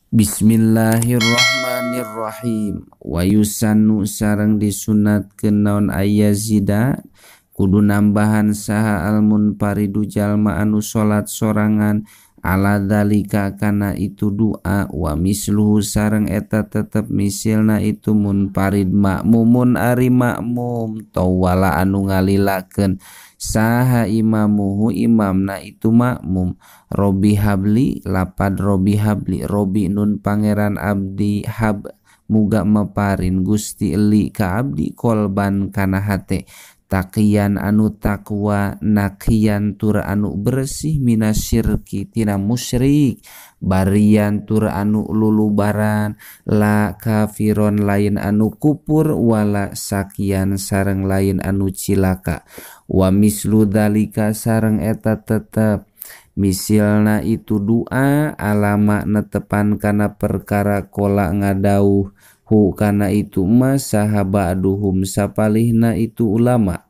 Bismillahirrahmanirrahim. Wa yusannu sareng disunatkeun naon ayazida kudu nambahan saha almunfaridu jalma anu salat sorangan ala dzalika kana itu doa wa misluhu sareng eta tetep misilna itu munfarid makmumun ari makmum tawala anu ngalilakeun saha imamuhu imamna itu makmum. Robi habli lapad Robi habli Robi nun pangeran abdi hab muga meparin Gusti li ka abdi kolban kana hate taqiyan anu takwa naqiyan tur anu bersih minasyirki tina musyrik barian tur anu lulubaran la kafiron lain anu kupur wala sakian sareng lain anu cilaka wa mislu dalika sareng eta tetep misilna itu doa alama netepan kana perkara kola ngadauh hu kana itu mas sahabaduhum sapalihna itu ulama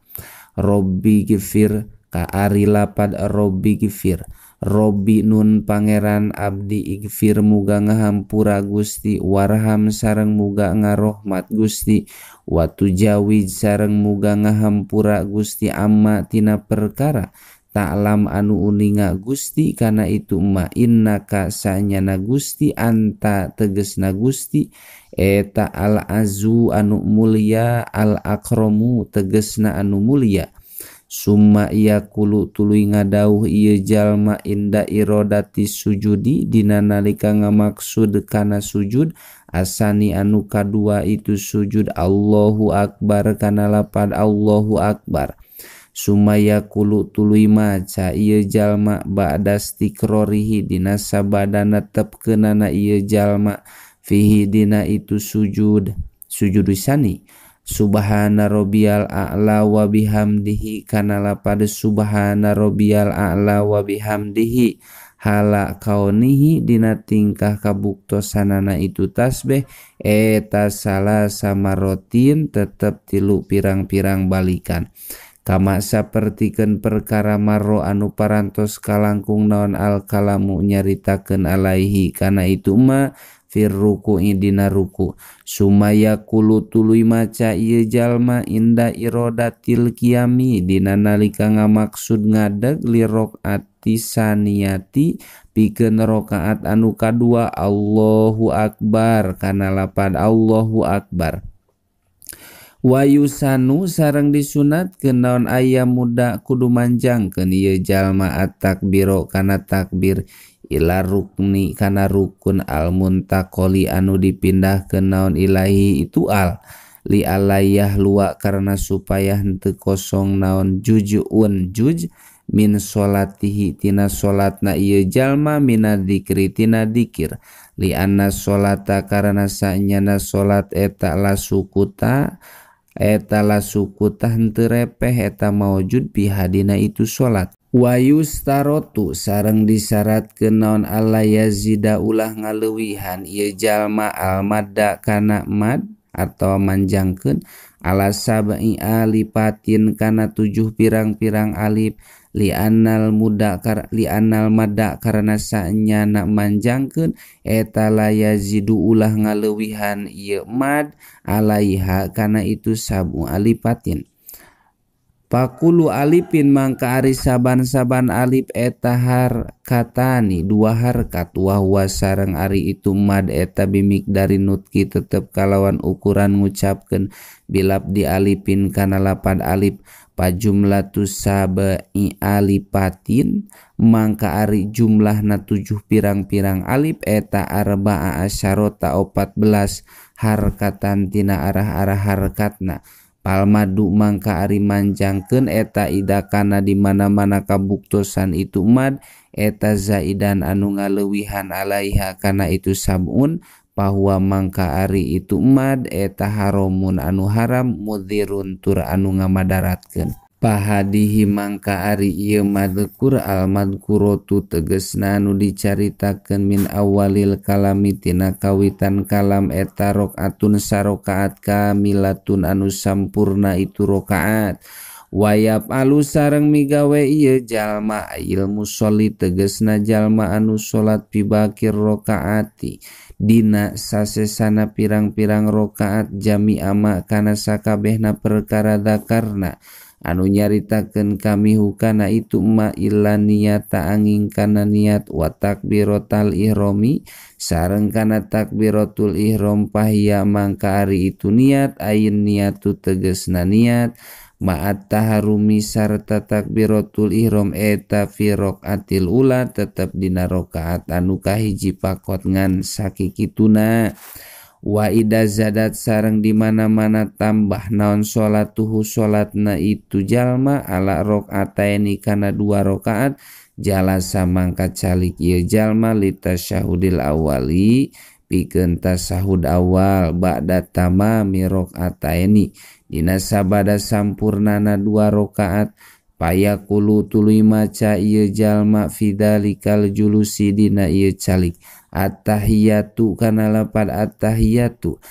Robbi gifir ka ari lapad Robbi gifir Robbi nun pangeran abdi igfir muga ngahampura Gusti warham sareng muga ngarohmat Gusti watu jawid sareng muga ngahampura Gusti amma tina perkara ta'lam anu uninga Gusti kana itu ma innaka sanyana Gusti anta tegesna Gusti eta al azu anu mulia al akramu tegesna anu mulia summa yaqulu tuluy ngadauh ieu jalma inda irodati sujudi dina nalika ngamaksud kana sujud asani anu kadua itu sujud Allahu akbar kana lapad Allahu akbar sumaya kulu tuluy maca ieu jalma ba'da stikrorihi dina sabada netepkeunana ieu jalma fihi dina itu sujud sani subhana rabbiyal a'la wa bihamdihi kana lapad subhana rabbiyal a'la wa bihamdihi hala kaunihi dina tingkah kabuktosanana itu tasbih eta salasa marotin tetep tilu pirang-pirang balikan kama sapertikeun perkara marro anu parantos kalangkung naon al kalamu nyaritakeun alaihi kana itu ma fir ruku'i dina ruku sumaya kulu tuluy maca ieu jalma inda irodatil qiyami dina nalika ngamaksud ngadeg li rakaati saniyati pikeun rakaat anu kadua Allahu akbar kana lapad Allahu akbar wa yusanu sareng disunatkeun naon aya muda kudu manjangkeun ieu jalma at-takbiro kana takbir ila rukni kana rukun al muntaqoli anu dipindahkeun naon ilahi itu al li alayah luwa karena supaya henteu kosong naon jujuun juj min solatihi tina solatna ieu jalma minadzikri tina dzikir li anna solata karena sanyana solat eta la sukuta henteu repeh eta maujud bihadina itu solat wa yustarotu sareng disyaratkeun naon alla yazida ulah ngaleuwihan ieu jalma al madda kana mad atau manjangkeun ala sab'i alipatin kana 7 pirang-pirang alif li annal madda karena sanyana manjangkeun eta la yazidu ulah ngaleuwihan ieu mad alaiha kana itu sabu alipatin pakulu alipin mangka ari saban-saban alif eta harkatani 2 harkat wa huwa sareng ari itu mad eta bimik dari nutki tetep kalawan ukuran ngucapkeun bilap di alipin kana lapad alif pajumlatus sabai alipatin mangka ari jumlahna 7 pirang-pirang alif eta arba'a asyarota 14 harkatan tina arah-arah harkatna palmadu mangka ari manjangkeun eta idakana di mana-mana kabuktosan itu mad eta zaidan anu ngaleuwihan alaiha kana itu sabun bahwa mangka ari itu mad eta haramun anu haram mudhirun tur anu ngamadaratkeun pahadihi mangka ari ieu madkur al madkuratu tegesna anu dicaritakeun min awalil kalami tina kawitan kalam eta rakaatun sarokaat kamilatun anu sampurna itu rakaat Wayap alu sareng migawe ieu jalma ilmu soli tegesna jalma anu salat pibakir rakaati dina sasesana pirang-pirang rakaat jami ama kana sakabehna perkara dakarna anu nyaritakeun kami hukana itu ma illa niyata angin kana niat wa takbiratul ihrami sareng kana takbiratul ihram pahia mangka ari itu niat ayin niatu tegesna niat ma'at taharumi sarta takbiratul ihram eta fi raqatil ula tetep dina rakaat anu kahiji pakot ngan sakikituna. Wa ida zadat sareng di mana-mana tambah naon salatuhu salatna itu jalma ala rakaataini kana 2 rakaat jalasa mangka calik ieu jalma litasyahudil awali pikeun tasahud awal ba'da tamami rakaataini dina sabada sampurnana 2 rakaat payaqulu tuluy maca ieu jalma fidzalikal julusi dina ieu calik at-tahiyatu kana lapad at-tahiyatu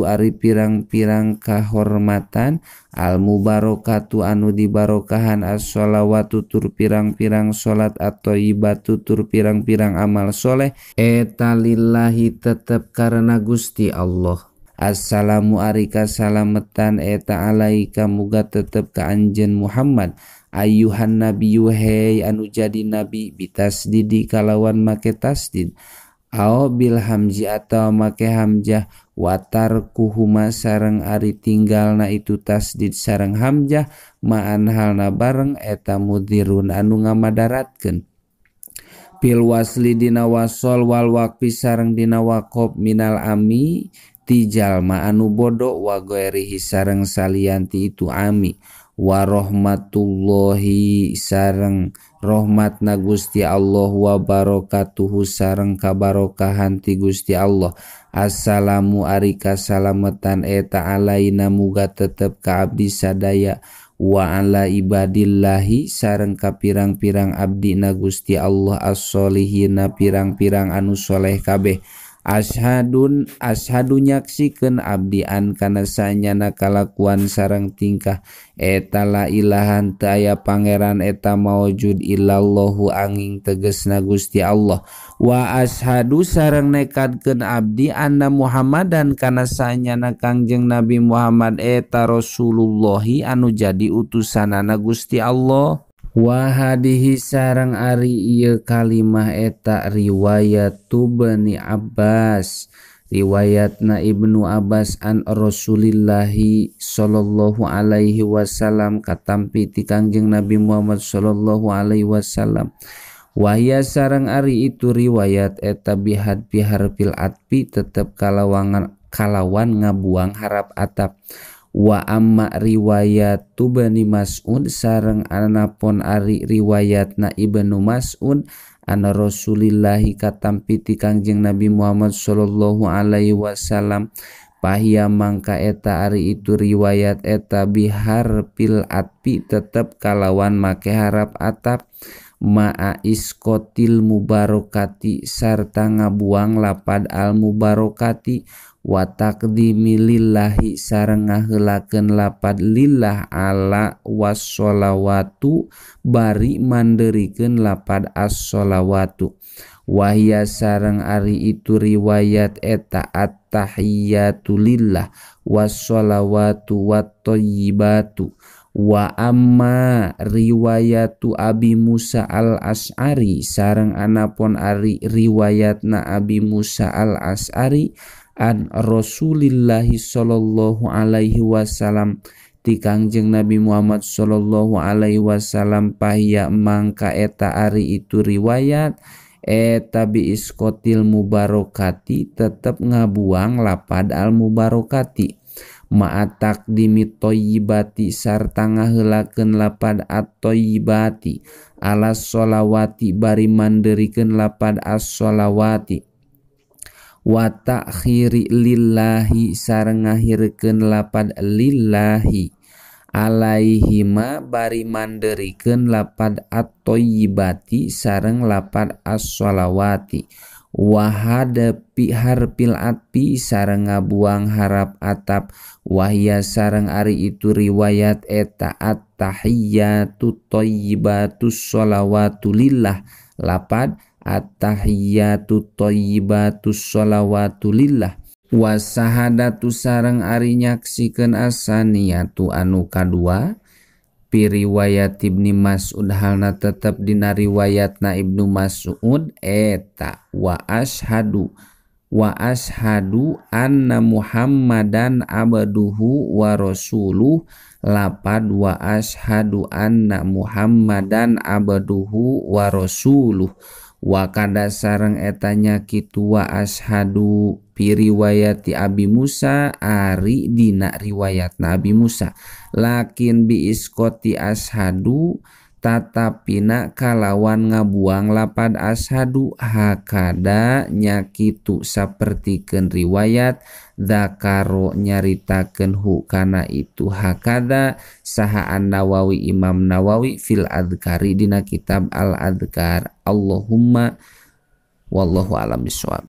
ari pirang-pirang kahormatan al-mubarakatu anu dibarokahan as-shalawatu tur pirang-pirang salat atau ibatu tur pirang-pirang amal soleh eta lillahi tetep karena Gusti Allah. Assalamu arika salametan eta alaika muga tetep ka anjeun Muhammad ayyuhan nabiyyu hey anu jadi nabi bitasdidi kalawan make tasdid au bil hamzi atau make hamzah watar kuhuma sareng ari tinggalna itu tasdid sareng hamzah ma'an halna bareng eta mudirun anu ngamadaratkeun bil wasli dina wasol wal waqfi sareng dina waqaf minal ami ti jalma anu bodo wa ghairihi sareng salianti itu ami wa rahmatullahi sareng rahmatna Gusti Allah wa barakatuhu sareng kabarokahan ti Gusti Allah. Assalamu arika salametan eta alaina muga tetep ka abdi sadaya wa ala ibadillahi sareng ka pirang-pirang abdina Gusti Allah as-solihina pirang-pirang anu soleh kabeh. Ashadu nyaksikeun abdi an kana sanyana kalakuan sareng tingkah eta la ilahan teu aya pangeran eta maujud illallahu angin tegesna Gusti Allah wa ashadu sareng nekadkeun abdi anna Muhammadan kana sanyana Kangjeng Nabi Muhammad eta Rasulullahi anu jadi utusanana Gusti Allah. Wa hadihi sareng ari ieu kalimah eta riwayatu Bani Abbas riwayatna Ibnu Abbas an Rasulillahi sallallahu alaihi wasallam katampi ti Kangjeng Nabi Muhammad sallallahu alaihi wasallam wahya sareng ari itu riwayat eta bihad biharfil atfi tetep kalawan ngabuang harap atap. Wa amma riwayatu Bani Mas'ud sareng anapun ari riwayatna Ibnu Mas'ud ana Rasulillahi katampi ti Kangjeng Nabi Muhammad sallallahu alaihi wasallam pahia mangka eta ari itu riwayat eta bihar pil atpi tetep kalawan make harap atap ma'a iskotil mubarakati sarta ngabuang lapad al mubarakati wa taqdimi lillahi sareng ngaheulakeun lapad lillah ala wassolawatu bari manderikeun lapad as-sholawatu wahya sareng ari itu riwayat eta at-tahiyatu lillah wassolawatu watthayyibatu wa amma riwayatu Abi Musa al-Asy'ari sareng anapun ari riwayatna Abi Musa al-Asy'ari an Rasulillahi sallallahu alaihi wasallam ti Kangjeng Nabi Muhammad sallallahu alaihi wasallam pahia mangka eta ari itu riwayat eta bi iskotil mubarakati tetep ngabuang lapad al mubarakati ma'atak dimi toyibati sarta ngaheulakeun lapad at-toyibati alas sholawati bari manderikeun lapad as-sholawati wa ta'khiri lillahi sareng ngahirkeun lapad lillahi alaihima bari manderikeun lapad at-toyibati sareng lapad as-sholawati wahadapi harpil atpi sareng ngabuang harap atap wahya sareng ari itu riwayat eta at-tahiyyatu thayyibatus sholawatu lillah lapad at-tahiyyatu thayyibatus sholawatu lillah wasahadatu sareng ari nyaksikeun asaniyatu anu kadua riwayat Ibnu Mas'ud halna tetep dina riwayatna Ibnu Mas'ud eta wa ashadu anna Muhammadan abduhu wa rasuluh lapad wa ashadu anna Muhammadan abduhu wa rasuluh wa kada sareng etanya kitu wa ashadu riwayat Abi Musa ari dina riwayat Nabi Musa lakin bi iskoti ashadu tatapina kalawan ngabuang lapad ashadu hakada nyakitu sapertikeun riwayat dzakaro nyaritakeun hu kana itu hakada saha An-Nawawi Imam Nawawi fil adhkari dina kitab al adhkar Allahumma wallahu alam bisawab.